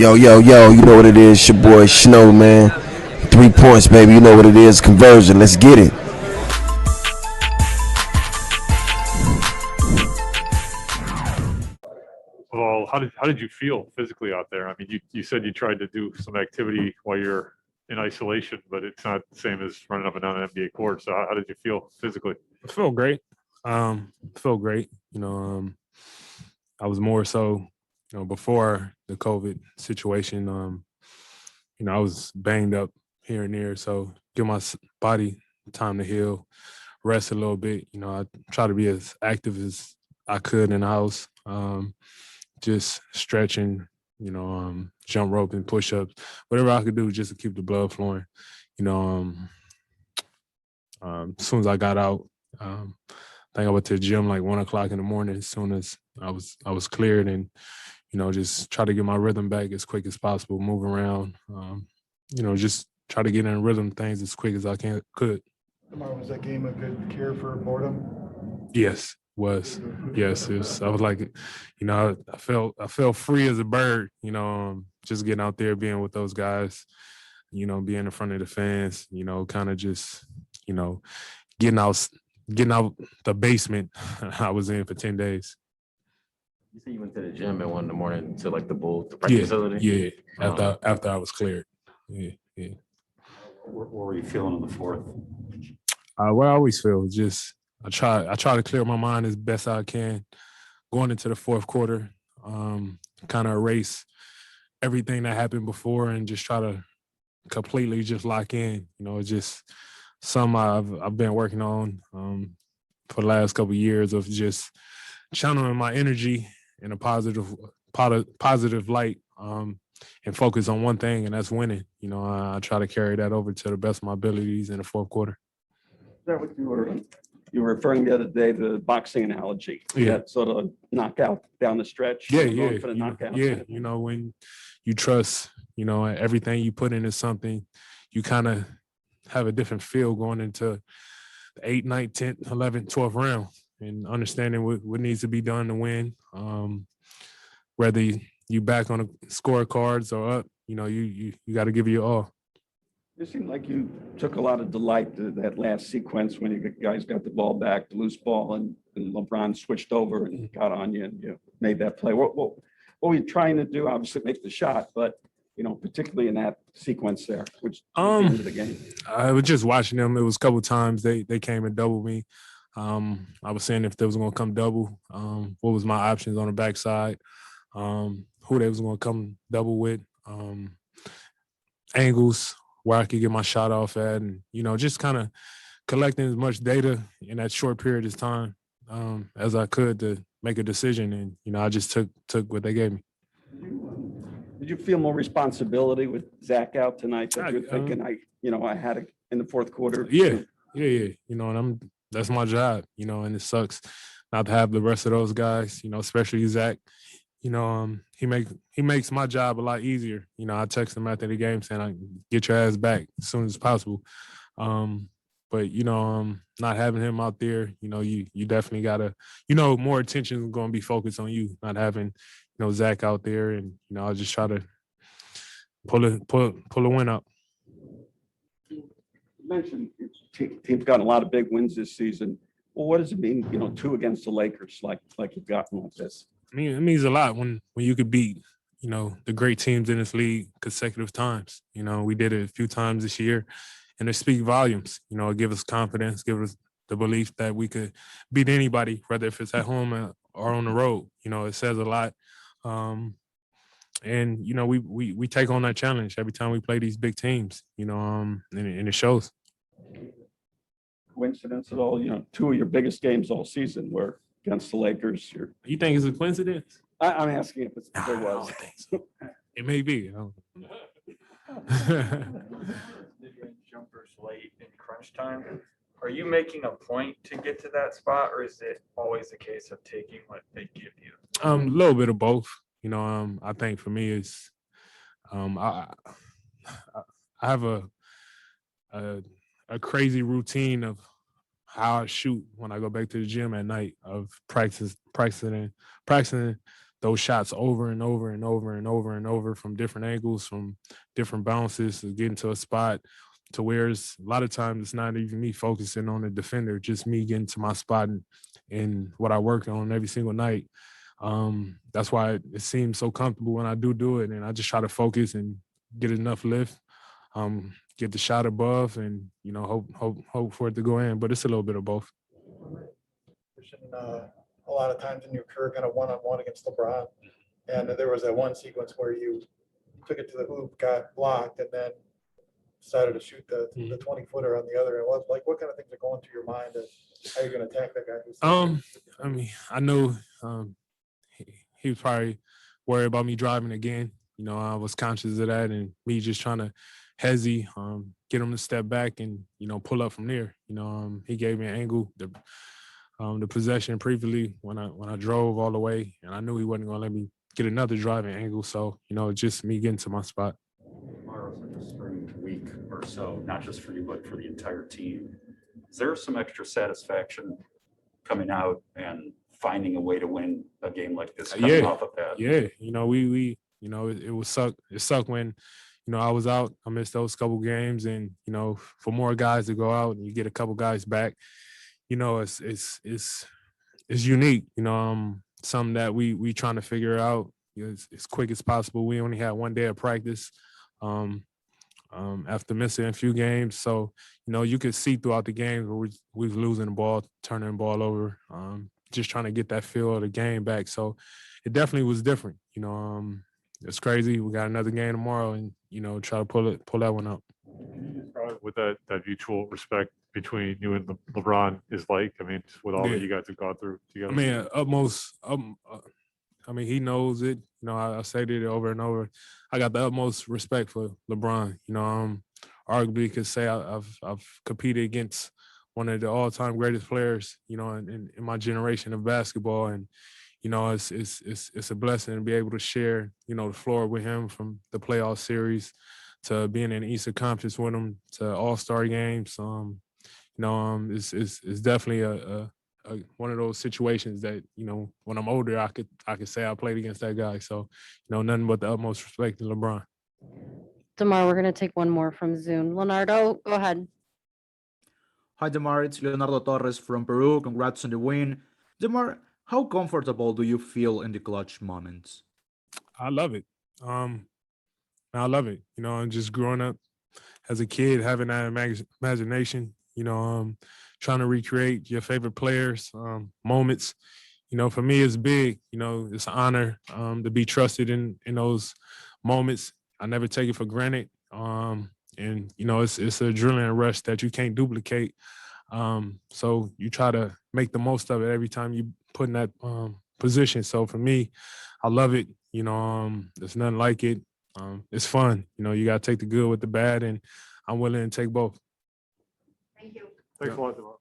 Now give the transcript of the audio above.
Yo, yo, yo, you know what it is. It's your boy Snow, man. 3 points, baby. You know what it is. Conversion. Let's get it. Well, how did you feel physically out there? I mean, you said you tried to do some activity while you're in isolation, but it's not the same as running up and down an NBA court. So how did you feel physically? I feel great. Feel great. I was more so, before the COVID situation. I was banged up here and there, so give my body time to heal, rest a little bit. I try to be as active as I could in the house. Just stretching, jump rope and push ups, whatever I could do just to keep the blood flowing. You know, as soon as I got out, I think I went to the gym like 1 o'clock in the morning. As soon as I was cleared, and just try to get my rhythm back as quick as possible, move around. Just try to get in rhythm things as quick as I could. DeMar, was that game a good cure for boredom? Yes, was. Yes, it was. I was like, I felt free as a bird. Just getting out there, being with those guys. Being in front of the fans. Kind of just, getting out the basement I was in for 10 days. You said you went to the gym at 1 in the morning to like the practice facility? Yeah. After I was cleared. Yeah. What were you feeling in the fourth? What I always feel is just I try to clear my mind as best I can going into the fourth quarter. Kind of erase everything that happened before and just try to completely just lock in. It's just something I've been working on for the last couple of years of just channeling my energy in a positive light, and focus on one thing, and that's winning. I try to carry that over to the best of my abilities in the fourth quarter. Is that what you were referring the other day to the boxing analogy? Yeah. That sort of knockout down the stretch. Yeah. Going for the knockouts. Yeah. When you trust, everything you put into something, you kind of have a different feel going into the 8th, 9th, 10th, 11th, 12th round, and understanding what needs to be done to win. Whether you back on the scorecards or up, you got to give it your all. It seemed like you took a lot of delight to that last sequence when you guys got the ball back, the loose ball, and LeBron switched over and got on you and you made that play. What were you trying to do? Obviously, make the shot, but particularly in that sequence there, which was the end of the game. I was just watching them. It was a couple times they came and doubled me. I was saying if they was going to come double, what was my options on the backside, who they was going to come double with, angles where I could get my shot off at, and just kind of collecting as much data in that short period of time as I could to make a decision. And I just took what they gave me. Did you feel more responsibility with Zach out tonight? That you're thinking, I had it in the fourth quarter. Yeah. And that's my job. And it sucks not to have the rest of those guys. Especially Zach. He makes my job a lot easier. I text him after the game saying, "I get your ass back as soon as possible." But not having him out there, you definitely gotta, more attention is going to be focused on you. Not having, Zach out there, and I'll just try to pull a win up. You mentioned team's gotten a lot of big wins this season. Well, what does it mean? 2 against the Lakers, like you've gotten like this. I mean, it means a lot when you could beat, the great teams in this league consecutive times. We did it a few times this year, and it speaks volumes. It gives us confidence, give us the belief that we could beat anybody, whether if it's at home or on the road. It says a lot. And we take on that challenge every time we play these big teams. And it shows. Coincidence at all? 2 of your biggest games all season were against the Lakers. You think it's a coincidence? I'm asking if there I was. don't think so. It may be. Did your jumpers late in crunch time? Are you making a point to get to that spot, or is it always a case of taking what they give you? A little bit of both. I think for me it's I have a crazy routine of how I shoot when I go back to the gym at night, of practicing those shots over and over and over and over and over from different angles, from different bounces to get into a spot to where it's a lot of times it's not even me focusing on the defender, just me getting to my spot and what I work on every single night. That's why it seems so comfortable when I do it. And I just try to focus and get enough lift, get the shot above and, you know, hope for it to go in, but it's a little bit of both. A lot of times in your career, kind of one-on-one against LeBron. And there was that one sequence where you took it to the hoop, got blocked, and then decided to shoot the 20-footer on the other end. What kind of things are going through your mind of how you're going to attack that guy? I mean, I know he was probably worried about me driving again. You know, I was conscious of that and me just trying to hezzy, get him to step back and, you know, pull up from there. You know, he gave me an angle, the possession previously when I drove all the way, and I knew he wasn't going to let me get another driving angle. So, you know, just me getting to my spot. Tomorrow's like a spring week or so, not just for you, but for the entire team. Is there some extra satisfaction coming out and finding a way to win a game like this coming off of that? Yeah. You know, we you know, it sucked when, you know, I was out. I missed those couple games, and, you know, for more guys to go out and you get a couple guys back, you know, it's unique. You know, something that we trying to figure out as quick as possible. We only had 1 day of practice after missing a few games, so, you know, you could see throughout the game where we was losing the ball, turning the ball over, just trying to get that feel of the game back. So it definitely was different. You know, it's crazy. We got another game tomorrow, and, you know, try to pull that one up. With that mutual respect between you and LeBron is like, I mean, just with all that you guys have gone through together. I mean, utmost. I mean, he knows it. You know, I said it over and over. I got the utmost respect for LeBron. You know, arguably could say I've competed against one of the all-time greatest players, you know, in my generation of basketball, and, you know, it's a blessing to be able to share, you know, the floor with him from the playoff series to being in the Eastern Conference with him to All-Star games. You know, it's definitely a one of those situations that, you know, when I'm older, I could say I played against that guy. So, you know, nothing but the utmost respect to LeBron. DeMar, we're going to take one more from Zoom. Leonardo, go ahead. Hi, DeMar. It's Leonardo Torres from Peru. Congrats on the win. DeMar, how comfortable do you feel in the clutch moments? I love it. I love it. You know, I'm just growing up as a kid, having that imagination, you know, trying to recreate your favorite players, moments. You know, for me, it's big. You know, it's an honor to be trusted in those moments. I never take it for granted. And, you know, it's an adrenaline rush that you can't duplicate. So you try to make the most of it every time you put in that position. So for me, I love it. You know, there's nothing like it. It's fun. You know, you got to take the good with the bad, and I'm willing to take both. Thank you. Thanks a lot, DeMar.